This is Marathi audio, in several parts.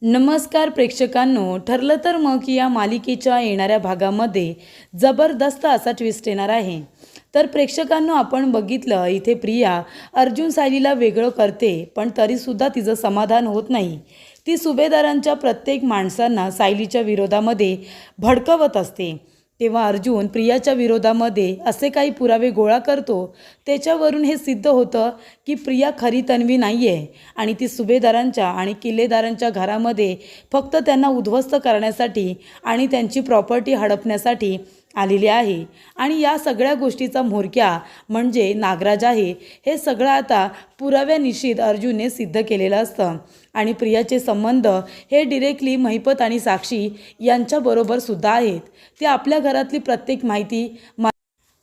नमस्कार प्रेक्षकांनो, ठरलं तर मग या मालिकेच्या येणाऱ्या भागामध्ये जबरदस्त असा ट्विस्ट येणार आहे। तर प्रेक्षकांनो, आपण बघितलं इथे प्रिया अर्जुन सायलीला वेगळं करते, पण तरीसुद्धा तिचं समाधान होत नाही। ती सुभेदारांच्या प्रत्येक माणसांना सायलीच्या विरोधामध्ये भडकवत असते। तेव्हा अर्जुन प्रियाच्या विरोधामध्ये असे काही पुरावे गोळा करतो, त्याच्यावरून हे सिद्ध होतं की प्रिया खरी तन्वी नाही आहे आणि ती सुभेदारांच्या आणि किल्लेदारांच्या घरामध्ये फक्त त्यांना उद्ध्वस्त करण्यासाठी आणि त्यांची प्रॉपर्टी हडपण्यासाठी आलेली आहे। आणि या सगळ्या गोष्टीचा म्होरक्या म्हणजे नागराज आहे। हे सगळं आता पुराव्यानिश्चित अर्जुनने सिद्ध केलेलं असतं आणि प्रियाचे संबंध हे डिरेक्टली महिपत आणि साक्षी यांच्याबरोबर सुद्धा आहेत। ते आपल्या घरातली प्रत्येक माहिती,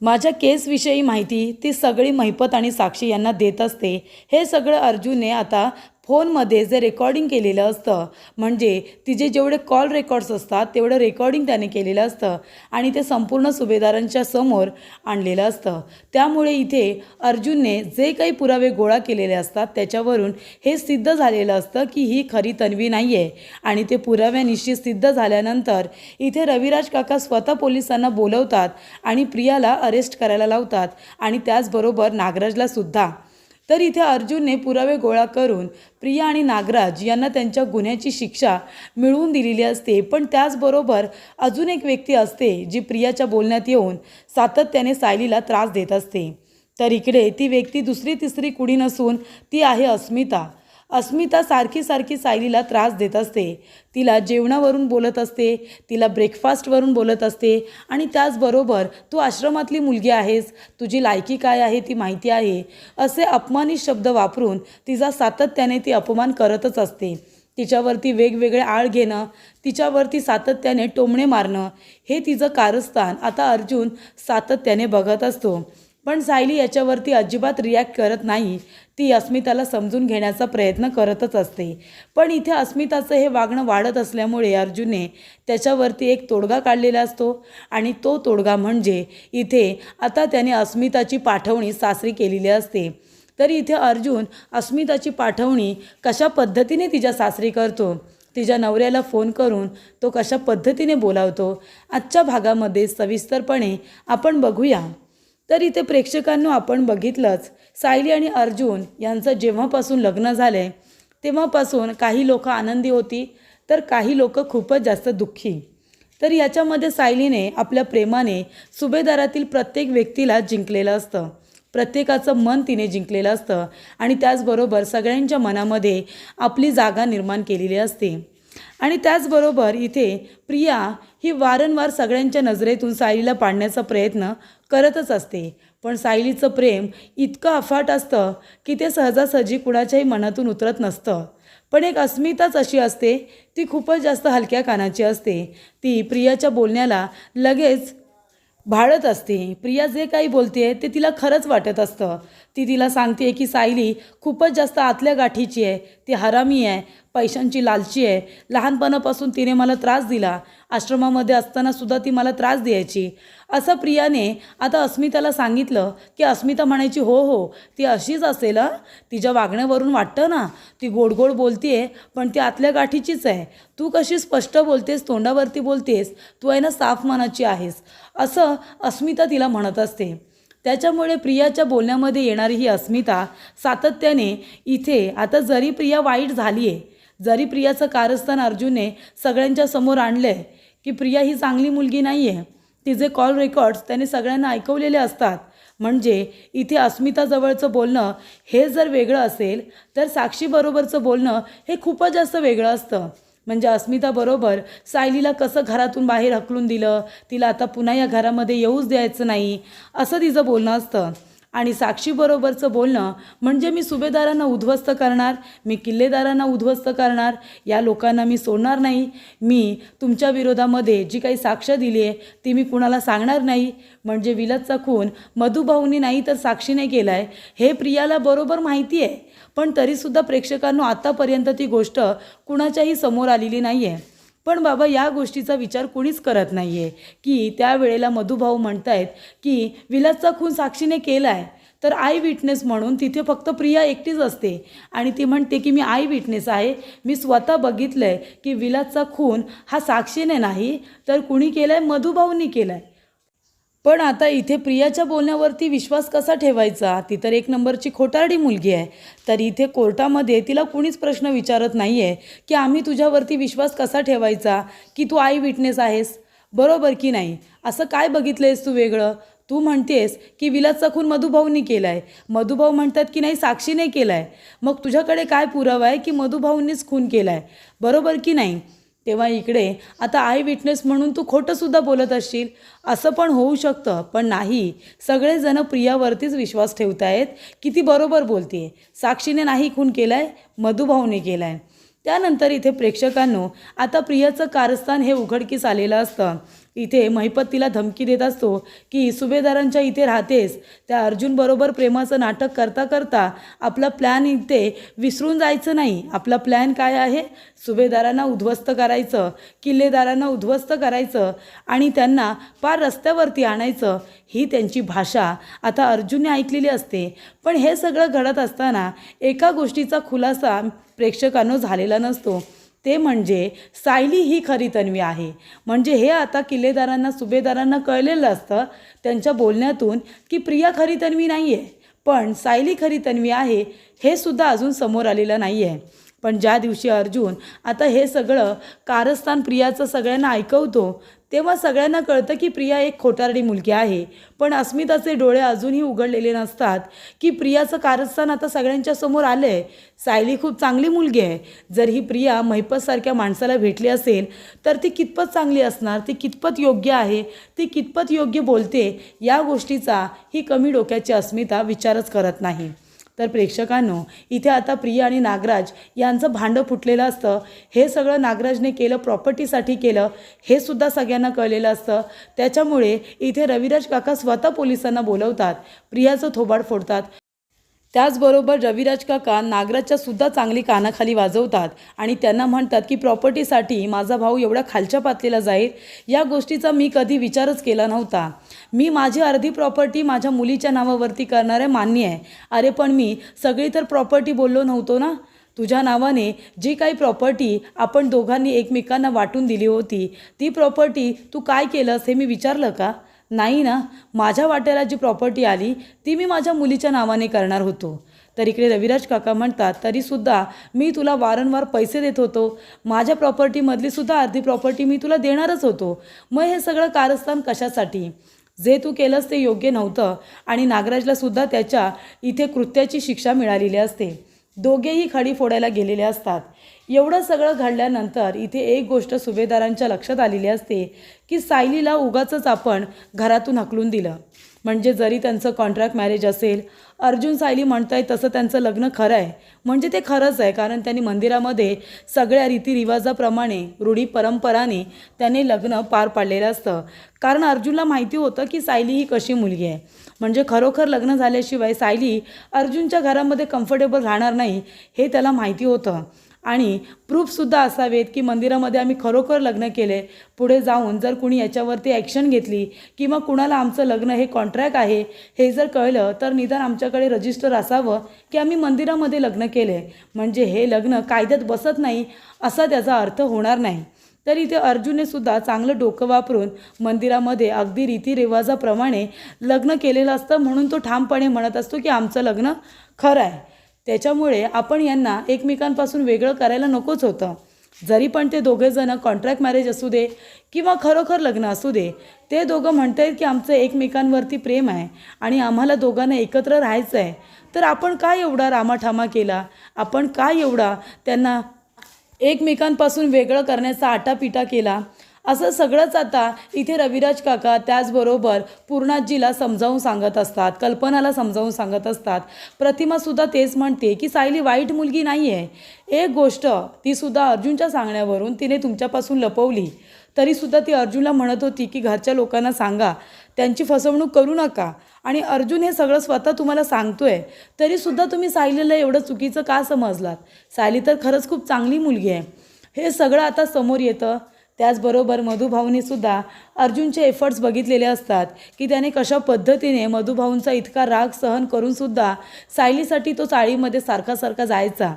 माझ्या केसविषयी माहिती ती सगळी महिपत आणि साक्षी यांना देत असते। हे सगळं अर्जुनने आता फोनमध्ये जे रेकॉर्डिंग केलेलं असतं, म्हणजे तिचे जेवढे कॉल रेकॉर्ड्स असतात तेवढं रेकॉर्डिंग त्याने केलेलं असतं आणि ते संपूर्ण सुभेदारांच्या समोर आणलेलं असतं। त्यामुळे इथे अर्जुनने जे काही पुरावे गोळा केलेले असतात त्याच्यावरून हे सिद्ध झालेलं असतं की ही खरी तन्वी नाही आहे। आणि ते पुराव्यानिश्चित सिद्ध झाल्यानंतर इथे रविराज काका स्वतः पोलिसांना बोलवतात आणि प्रियाला अरेस्ट करायला लावतात आणि त्याचबरोबर नागराजला सुद्धा। तर इथे अर्जुनने पुरावे गोळा करून प्रिया आणि नागराज यांना त्यांच्या गुन्ह्याची शिक्षा मिळवून दिलेली असते। पण त्याचबरोबर अजून एक व्यक्ती असते जी प्रियाच्या बोलण्यात येऊन सातत्याने सायलीला त्रास देत असते। तर इकडे ती व्यक्ती दुसरी तिसरी कुणी नसून ती आहे अस्मिता। अस्मिता सारखी सायलीला त्रास देत असते। तिला जेवणावरून बोलत असते, तिला ब्रेकफास्टवरून बोलत असते आणि त्याचबरोबर तू आश्रमातली मुलगी आहेस, तुझी लायकी काय आहे ती माहिती आहे, असे अपमानित शब्द वापरून तिचा सातत्याने ती अपमान करतच असते। तिच्यावरती वेगवेगळे आळ घेणं, तिच्यावरती सातत्याने टोमणे मारणं, हे तिचं कारस्थान आता अर्जुन सातत्याने बघत असतो। पण सायली याच्यावरती अजिबात रिॲक्ट करत नाही। ती अस्मिताला समजून घेण्याचा प्रयत्न करतच असते। पण इथे अस्मिताचं हे वागणं वाढत असल्यामुळे अर्जुनने त्याच्यावरती एक तोडगा काढलेला असतो आणि तो तोडगा म्हणजे इथे आता त्याने अस्मिताची पाठवणी सासरी केलेली असते। तरी इथे अर्जुन अस्मिताची पाठवणी कशा पद्धतीने तिच्या सासरी करतो, तिच्या नवऱ्याला फोन करून तो कशा पद्धतीने बोलावतो, आजच्या भागामध्ये सविस्तरपणे आपण बघूया। तर इथे प्रेक्षकांनो, आपण बघितलंच सायली आणि अर्जुन यांचं जेव्हापासून लग्न झालं तेव्हापासून काही लोक आनंदी होती तर काही लोक खूपच जास्त दुःखी। तर याच्यामध्ये सायलीने आपल्या प्रेमाने सुभेदारातील प्रत्येक व्यक्तीला जिंकलेलं असतं, प्रत्येकाचं मन तिने जिंकलेलं असतं आणि त्याचबरोबर सगळ्यांच्या मनामध्ये आपली जागा निर्माण केलेली असते। आणि त्याचबरोबर इथे प्रिया ही वारंवार सगळ्यांच्या नजरेतून सायलीला पाडण्याचा प्रयत्न करतच असते। पण सायलीचं प्रेम इतकं अफाट असतं की ते सहजासहजी कुणाच्याही मनातून उतरत नसतं। पण एक अस्मिताच अशी असते, ती खूपच जास्त हलक्या कानाची असते। ती प्रियाच्या बोलण्याला लगेच भाळत असते। प्रिया जे काही बोलते ते तिला खरंच वाटत असतं। ती तिला सांगते की सायली खूपच जास्त आतल्या गाठीची आहे, ती हरामी आहे, पैशांची लालची आहे, लहानपणापासून तिने मला त्रास दिला, आश्रमामध्ये असतानासुद्धा ती मला त्रास द्यायची, असं प्रियाने आता अस्मिताला सांगितलं की अस्मिता म्हणायची हो हो ती अशीच असेल, तिच्या वागण्यावरून वाटतं ना ती गोड गोड बोलते पण ती आतल्या गाठीचीच आहे, तू कशी स्पष्ट बोलतेस, तोंडावरती बोलतेस, तू आहे ना साफ मनाची आहेस, असं अस्मिता तिला म्हणत असते। त्याच्यामुळे प्रियाच्या बोलण्यामध्ये येणारी ही अस्मिता सातत्याने इथे आता जरी प्रिया वाईट झाली आहे, जरी प्रियाचं कारस्थान अर्जुनने सगळ्यांच्या समोर आणलं आहे की प्रिया ही चांगली मुलगी नाही आहे, तिचे कॉल रेकॉर्ड्स त्याने सगळ्यांना ऐकवलेले असतात, म्हणजे इथे अस्मिताजवळचं बोलणं हे जर वेगळं असेल तर साक्षीबरोबरचं बोलणं हे खूपच जास्त वेगळं असतं। म्हणजे अस्मिताबरोबर सायलीला कसं घरातून बाहेर हकलून दिलं, तिला आता पुन्हा या घरामध्ये येऊच द्यायचं नाही, असं तिचं बोलणं असतं। आणि साक्षीबरोबरचं बोलणं म्हणजे मी सुभेदारांना उद्ध्वस्त करणार, मी किल्लेदारांना उद्ध्वस्त करणार, या लोकांना मी सोडणार नाही, मी तुमच्या विरोधामध्ये जी काही साक्ष दिली आहे ती मी कुणाला सांगणार नाही। म्हणजे विलासचा खून मधुभाऊंनी नाही तर साक्षीने केला आहे हे प्रियाला बरोबर माहिती आहे, पण तरीसुद्धा प्रेक्षकांनो आतापर्यंत ती गोष्ट कुणाच्याही समोर आलेली नाही आहे। पण बाबा या गोष्टीचा विचार कुणीच करत नाही आहे की त्यावेळेला मधुभाऊ म्हणत आहेत की विलासचा खून साक्षीने केला आहे, तर आय विटनेस म्हणून तिथे फक्त प्रिया एकटीच असते आणि ती म्हणते की मी आय विटनेस आहे, मी स्वतः बघितलं आहे की विलासचा खून हा साक्षीने नाही तर कुणी केला आहे, मधुभाऊंनी केला आहे. पण आता इथे प्रियाच्या बोलण्यावरती विश्वास कसा ठेवायचा? ती तर एक नंबरची खोटारडी मुलगी आहे. तर इथे कोर्टामध्ये तिला कुणीच प्रश्न विचारत नाही आहे की आम्ही तुझ्यावरती विश्वास कसा ठेवायचा की तू आय विटनेस आहेस, बरोबर की नाही? असं काय बघितलं आहेस तू वेगळं? तू म्हणतेस की विलासचा खून मधुभाऊंनी केला आहे, मधुभाऊ म्हणतात की नाही साक्षीने केला आहे. मग तुझ्याकडे काय पुरावा आहे की मधुभाऊंनीच खून केला आहे, बरोबर की नाही? तेव्हा इकडे आता आय विटनेस म्हणून तू खोटंसुद्धा बोलत असशील, असं पण होऊ शकतं. पण नाही, सगळेजण प्रियावरतीच विश्वास ठेवत आहेत की ती बरोबर बोलते, साक्षीने नाही खून केला आहे, मधुभाऊने केला आहे. त्यानंतर इथे प्रेक्षकांनो आता प्रियाचं कारस्थान हे उघडकीस आलेलं असतं. इथे महिपत तिला धमकी देत असतो की सुभेदारांच्या इथे राहतेस, त्या अर्जुनबरोबर प्रेमाचं नाटक करता करता आपला प्लॅन इथे विसरून जायचं नाही. आपला प्लॅन काय आहे? सुभेदारांना उद्ध्वस्त करायचं, किल्लेदारांना उद्ध्वस्त करायचं आणि त्यांना पार रस्त्यावरती आणायचं. ही त्यांची भाषा आता अर्जुनने ऐकलेली असते. पण हे सगळं घडत असताना एका गोष्टीचा खुलासा प्रेक्षकांनो झालेला नसतो, ते म्हणजे सायली ही खरी तन्वी आहे. म्हणजे हे आता किल्लेदारांना सुभेदारांना कळलेलं असतं त्यांच्या बोलण्यातून की प्रिया खरी तन्वी नाही आहे, पण सायली खरी तन्वी आहे, हे सुद्धा अजून समोर आलेलं नाही आहे. पण ज्या दिवशी अर्जुन आता हे सगळं कारस्थान प्रियाचं सगळ्यांना ऐकवतो तेव्हा सगळ्यांना कळतं की प्रिया एक खोटारडी मुलगी आहे. पण अस्मिताचे डोळे अजूनही उघडलेले नसतात की प्रियाचं कारस्थान आता सगळ्यांच्या समोर आलं आहे. सायली खूप चांगली मुलगी आहे. जर ही प्रिया महिपतसारख्या माणसाला भेटली असेल तर ती कितपत चांगली असणार, ती कितपत योग्य आहे, ती कितपत योग्य बोलते, या गोष्टीचा ही कमी डोक्याची अस्मिता विचारच करत नाही. तर प्रेक्षकांनो इथे आता प्रिया आणि नागराज यांचं भांडं फुटलेलं असतं. हे सगळं नागराजने केलं, प्रॉपर्टीसाठी केलं, हे सुद्धा सगळ्यांना कळलेलं असतं. त्याच्यामुळे इथे रविराज काका स्वतः पोलिसांना बोलवतात, प्रियाचं थोबाड फोडतात. त्याचबरोबर रविराज काका नागराजच्या सुद्धा चांगली कानाखाली वाजवतात आणि त्यांना म्हणतात की प्रॉपर्टीसाठी माझा भाऊ एवढा खालच्या पातळीला जाईल या गोष्टीचा मी कधी विचारच केला नव्हता. मी माझी अर्धी प्रॉपर्टी माझ्या मुलीच्या नावावरती करणार आहे, मान्य आहे. अरे पण मी सगळी तर प्रॉपर्टी बोललो नव्हतो ना. तुझ्या नावाने जी काही प्रॉपर्टी आपण दोघांनी एकमेकांना वाटून दिली होती ती प्रॉपर्टी तू काय केलंस हे मी विचारलं का? नाही ना. माझ्या वाट्याला जी प्रॉपर्टी आली ती मी माझ्या मुलीच्या नावाने करणार होतो. तर इकडे रविराज काका म्हणतात तरीसुद्धा मी तुला वारंवार पैसे देत होतो, माझ्या प्रॉपर्टीमधली सुद्धा अर्धी प्रॉपर्टी मी तुला देणारच होतो. मग हे सगळं कारस्थान कशासाठी? जे तू केलंस ते योग्य नव्हतं आणि नागराजला सुद्धा त्याच्या इथे कृत्याची शिक्षा मिळालेली असते. दोघेही खडी फोडायला गेलेले असतात. एवढं सगळं घडल्यानंतर इथे एक गोष्ट सुभेदारांच्या लक्षात आलेली असते की सायलीला उगाचच आपण घरातून हकलून दिलं. म्हणजे जरी त्यांचं कॉन्ट्रॅक्ट मॅरेज असेल, अर्जुन सायली म्हणताय तसं त्यांचं लग्न खरं आहे, म्हणजे ते खरंच आहे. कारण त्यांनी मंदिरामध्ये सगळ्या रीतिरिवाजाप्रमाणे रूढी परंपराने त्यांनी लग्न पार पाडलेलं असतं. कारण अर्जुनला माहिती होतं की सायली ही कशी मुलगी आहे. म्हणजे खरोखर लग्न झाल्याशिवाय सायली अर्जुनच्या घरामध्ये कम्फर्टेबल राहणार नाही हे त्याला माहिती होतं. आणि प्रूफसुद्धा असावेत की मंदिरामध्ये आम्ही खरोखर लग्न केले. पुढे जाऊन जर कुणी याच्यावरती ॲक्शन घेतली किंवा कुणाला आमचं लग्न हे कॉन्ट्रॅक्ट आहे हे जर कळलं तर निदान आमच्याकडे रजिस्टर असावं की आम्ही मंदिरामध्ये लग्न केले, म्हणजे हे लग्न कायद्यात बसत नाही असा त्याचा अर्थ होणार नाही. तर इथे अर्जुनने सुद्धा चांगलं डोकं वापरून मंदिरामध्ये अगदी रीतिरिवाजाप्रमाणे लग्न केलेलं असतं. म्हणून तो ठामपणे म्हणत असतो की आमचं लग्न खरं आहे. त्याच्यामुळे आपण यांना एकमेकांपासून वेगळं करायला नकोच होतं. जरी पण ते दोघेजणं कॉन्ट्रॅक्ट मॅरेज असू दे किंवा खरोखर लग्न असू दे, ते दोघं म्हणत आहेत की आमचं एकमेकांवरती प्रेम आहे आणि आम्हाला दोघांना एकत्र राहायचं आहे. तर आपण काय एवढा रामाठामा केला? आपण काय एवढा त्यांना एकमेकांपासून वेगळं करण्याचा आटापिटा केला? असं सगळंच आता इथे रविराज काका त्याचबरोबर पूर्णाजीला समजावून सांगत असतात, कल्पनाला समजावून सांगत असतात. प्रतिमासुद्धा तेच म्हणते की सायली वाईट मुलगी नाही आहे. एक गोष्ट तीसुद्धा अर्जुनच्या सांगण्यावरून तिने तुमच्यापासून लपवली, तरीसुद्धा ती अर्जुनला म्हणत होती की घरच्या लोकांना सांगा, त्यांची फसवणूक करू नका. आणि अर्जुन हे सगळं स्वतः तुम्हाला सांगतोय तरीसुद्धा तुम्ही सायलीला एवढं चुकीचं का समजलात? सायली तर खरंच खूप चांगली मुलगी आहे. हे सगळं आता समोर येतं. त्याचबरोबर मधुभाऊने सुद्धा अर्जुनचे एफर्ट्स बघितलेले असतात की त्याने कशा पद्धतीने मधुभाऊंचा इतका राग सहन करूनसुद्धा सायलीसाठी तो चाळीमध्ये सारखा सारखा जायचा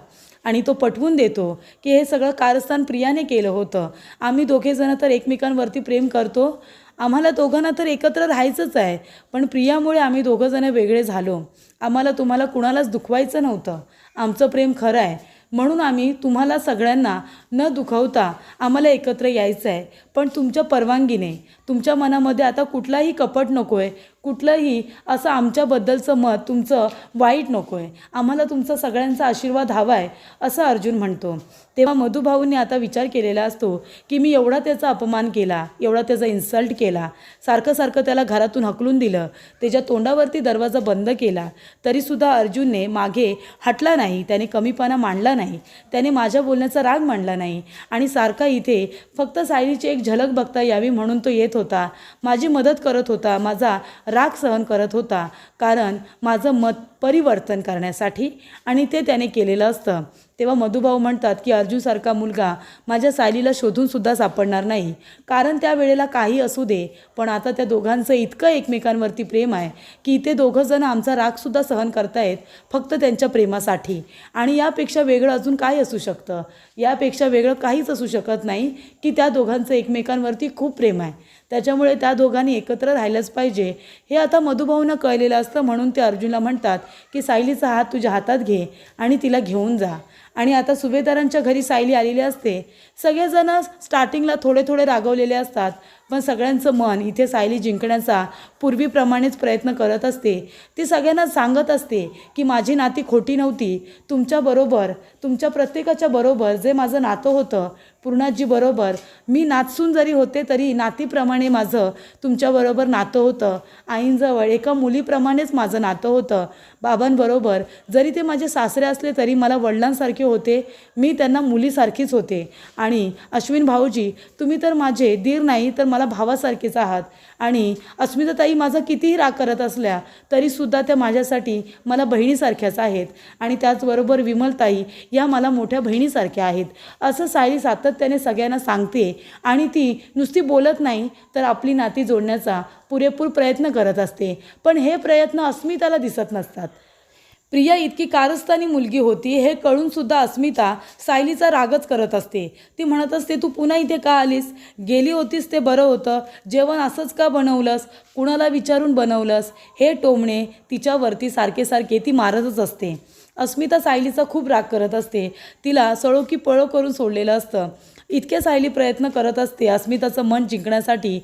आणि तो पटवून देतो की हे सगळं कारस्थान प्रियाने केलं होतं. आम्ही दोघेजणं तर एकमेकांवरती प्रेम करतो, आम्हाला दोघांना तर एकत्र राहायचंच आहे, पण प्रियामुळे आम्ही दोघंजणं वेगळे झालो. आम्हाला तुम्हाला कुणालाच दुखवायचं नव्हतं. आमचं प्रेम खरं आहे, म्हणून आम्ही तुम्हाला सगळ्यांना न दुखवता आम्हाला एकत्र यायचं आहे. पण तुमच्या परवानगीने, तुमच्या मनामध्ये आता कुठलाही कपट नको आहे, कुठलंही असं आमच्याबद्दलचं मत तुमचं वाईट नको आहे. आम्हाला तुमचा सगळ्यांचा आशीर्वाद हवा आहे, असं अर्जुन म्हणतो. तेव्हा मधुभाऊंनी आता विचार केलेला असतो की मी एवढा त्याचा अपमान केला, एवढा त्याचा इन्सल्ट केला, सारखं सारखं त्याला घरातून हकलून दिलं, त्याच्या तोंडावरती दरवाजा बंद केला, तरीसुद्धा अर्जुनने मागे हटला नाही, त्याने कमीपणा मांडला नाही, त्याने माझ्या बोलण्याचा राग मांडला नाही आणि सारखा इथे फक्त सायलीची एक झलक बघता यावी म्हणून तो येत होता, माझी मदत करत होता, माझा राग सहन करत होता, कारण माझं मत परिवर्तन करण्यासाठी, आणि ते त्याने केलेलं असतं. तेव्हा मधुभाऊ म्हणतात की अर्जुनसारखा मुलगा माझ्या सायलीला शोधूनसुद्धा सापडणार नाही, कारण त्या वेळेला काही असू दे, पण आता त्या दोघांचं इतकं एकमेकांवरती प्रेम आहे की ते दोघंजणं आमचा रागसुद्धा सहन करतायत फक्त त्यांच्या प्रेमासाठी. आणि यापेक्षा वेगळं अजून काय असू शकतं? यापेक्षा वेगळं काहीच असू शकत नाही की त्या दोघांचं एकमेकांवरती खूप प्रेम आहे. त्याच्यामुळे त्या दोघांनी एकत्र राहिलंच पाहिजे हे आता मधुभाऊंना कळलेलं असतं. म्हणून ते अर्जुनला म्हणतात की सायलीचा हात तुझ्या हातात घे आणि तिला घेऊन जा. आणि आता सुभेदारांच्या घरी सायली आलेली असते. सगळेजण स्टार्टिंगला थोडे थोडे रागवलेले असतात, पण सगळ्यांचं मन इथे सायली जिंकण्याचा पूर्वीप्रमाणेच प्रयत्न करत असते. ती सगळ्यांना सांगत असते की माझी नाती खोटी नव्हती, तुमच्याबरोबर, तुमच्या प्रत्येकाच्या बरोबर जे माझं नातं होतं पूर्णाजीबरोबर, मी नातसून जरी होते तरी नातीप्रमाणे माझं तुमच्याबरोबर नातं होतं. आईंजवळ एका मुलीप्रमाणेच माझं नातं होतं. बाबांबरोबर जरी ते माझे सासरे असले तरी मला वडिलांसारखे होते, मी त्यांना मुलीसारखीच होते. आणि अश्विन भाऊजी, तुम्ही तर माझे दीर नाही तर मला भावासारखेच आहात. आणि अस्मिताताई माझा कितीही राग करत असल्या तरीसुद्धा त्या माझ्यासाठी मला बहिणीसारख्याच आहेत. आणि त्याचबरोबर विमलताई या मला मोठ्या बहिणीसारख्या आहेत, असं सायली सातत्याने सगळ्यांना सांगते. आणि ती नुसती बोलत नाही तर आपली नाती जोडण्याचा पुरेपूर प्रयत्न करत असते. पण हे प्रयत्न अस्मिताला दिसत नसतात. प्रिया इतकी कारस्थानी मुलगी होती हे कळूनसुद्धा अस्मिता सायलीचा रागच करत असते. ती म्हणत असते, तू पुन्हा इथे का आलीस? गेली होतीस ते बरं होतं, जेवण असंच का बनवलंस, कुणाला विचारून बनवलंस? हे टोमणे तिच्यावरती सारखे सारखे ती मारतच असते. अस्मिता सायलीचा खूप राग करत असते, तिला सळो की पळो करून सोडलेलं असतं. इतके सायली प्रयत्न करत असते अस्मिताचं मन जिंकण्यासाठी,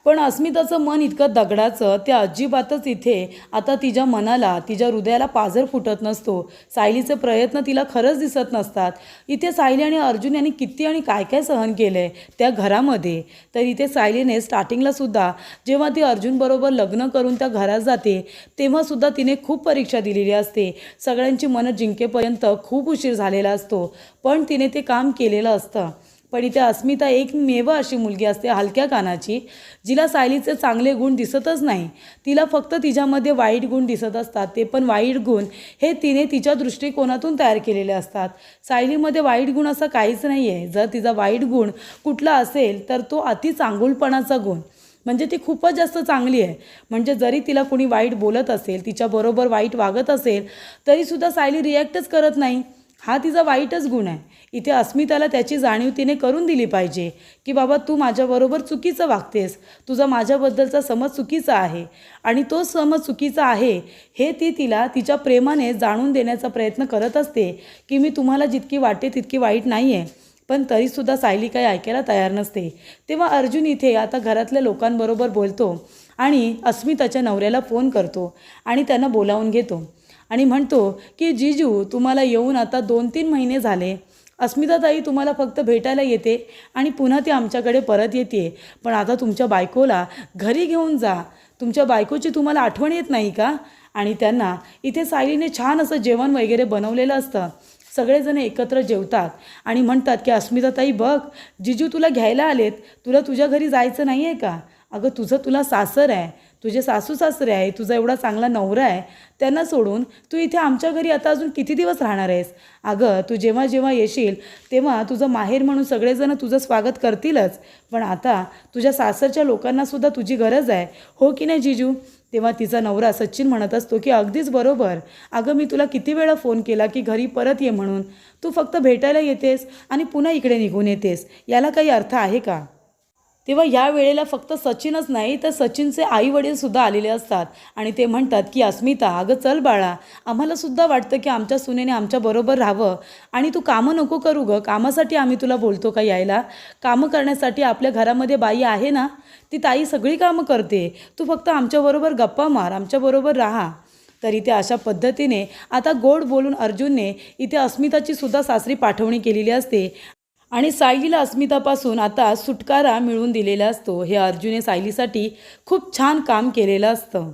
पण अस्मिताचं मन इतकं दगडाचं त्या अजिबातच इथे आता तिच्या मनाला, तिच्या हृदयाला पाझर फुटत नसतो. सायलीचे प्रयत्न तिला खरंच दिसत नसतात. इथे सायली आणि अर्जुन यांनी किती आणि काय काय सहन केलं आहे त्या घरामध्ये. तर इथे सायलीने स्टार्टिंगलासुद्धा जेव्हा ती अर्जुनबरोबर लग्न करून त्या घरात जाते तेव्हासुद्धा तिने खूप परीक्षा दिलेली असते. सगळ्यांची मनं जिंकेपर्यंत खूप उशीर झालेला असतो, पण तिने ते काम केलेलं असतं. पण इथे अस्मिता एकमेव अशी मुलगी असते हलक्या कानाची, जिला सायलीचे चांगले गुण दिसतच नाही. तिला फक्त तिच्यामध्ये वाईट गुण दिसत असतात. ते पण वाईट गुण हे तिने तिच्या दृष्टिकोनातून तयार केलेले असतात. सायलीमध्ये वाईट गुण असा काहीच नाही आहे. जर तिचा वाईट गुण कुठला असेल तर तो अति चांगुलपणाचा गुण, म्हणजे ती खूपच जास्त चांगली आहे. म्हणजे जरी तिला कोणी वाईट बोलत असेल, तिच्याबरोबर वाईट वागत असेल, तरीसुद्धा सायली रिॲक्टच करत नाही. हा तिचा वाईटच गुण आहे. इथे अस्मिताला त्याची जाणीव तिने करून दिली पाहिजे की बाबा तू माझ्याबरोबर चुकीचं वागतेस, तुझा माझ्याबद्दलचा समज चुकीचा आहे. आणि तो समज चुकीचा आहे हे ती तिला तिच्या प्रेमाने जाणून देण्याचा प्रयत्न करत असते की मी तुम्हाला जितकी वाटते तितकी वाईट नाही आहे. पण तरीसुद्धा सायली काही ऐकायला तयार नसते. तेव्हा अर्जुन इथे आता घरातल्या लोकांबरोबर बोलतो आणि अस्मिताच्या नवऱ्याला फोन करतो आणि त्यांना बोलावून घेतो आणि म्हणतो की जीजू, तुम्हाला येऊन आता 2-3 महिने झाले. अस्मिताताई तुम्हाला फक्त भेटायला येते आणि पुन्हा ती आमच्याकडे परत येते. पण आता तुमच्या बायकोला घरी घेऊन जा. तुमच्या बायकोची तुम्हाला आठवण येत नाही का? आणि त्यांना इथे सायलीने छान असं जेवण वगैरे बनवलेलं असतं. सगळेजण एकत्र जेवतात आणि म्हणतात की अस्मिताताई बघ, जीजू तुला घ्यायला आलेत, तुला तुझ्या घरी जायचं नाही आहे का? अगं तुझं तुला सासर आहे, तुझे सासू सासरे आहे, तुझा एवढा चांगला नवरा आहे, त्यांना सोडून तू इथे आमच्या घरी आता अजून किती दिवस राहणार आहेस? अगं तू जेव्हा जेव्हा येशील तेव्हा तुझं माहेर म्हणून सगळेजण तुझं स्वागत करतीलच, पण आता तुझ्या सासरच्या लोकांनासुद्धा तुझी गरज आहे, हो की नाही जीजू? तेव्हा तिचा नवरा सचिन म्हणत असतो की अगदीच बरोबर. अगं मी तुला किती वेळा फोन केला की घरी परत ये म्हणून, तू फक्त भेटायला येतेस आणि पुन्हा इकडे निघून येतेस, याला काही अर्थ आहे का? तेव्हा या वेळेला फक्त सचिनच नाही तर सचिनचे आईवडीलसुद्धा आलेले असतात आणि ते म्हणतात की अस्मिता अगं चल बाळा, आम्हालासुद्धा वाटतं की आमच्या सुनेने आमच्याबरोबर राहावं आणि तू कामं नको करू गं, कामासाठी आम्ही तुला बोलतो का यायला? कामं करण्यासाठी आपल्या घरामध्ये बाई आहे ना, ती ताई सगळी कामं करते, तू फक्त आमच्याबरोबर गप्पा मार, आमच्याबरोबर राहा. तर इथे अशा पद्धतीने आता गोड बोलून अर्जुनने इथे अस्मिताची सुद्धा सासरी पाठवणी केलेली असते आणि सायलीला अस्मितापासून आता सुटकारा मिळवून दिलेला असतो. हे अर्जुनने सायलीसाठी खूप छान काम केलेलं असतं.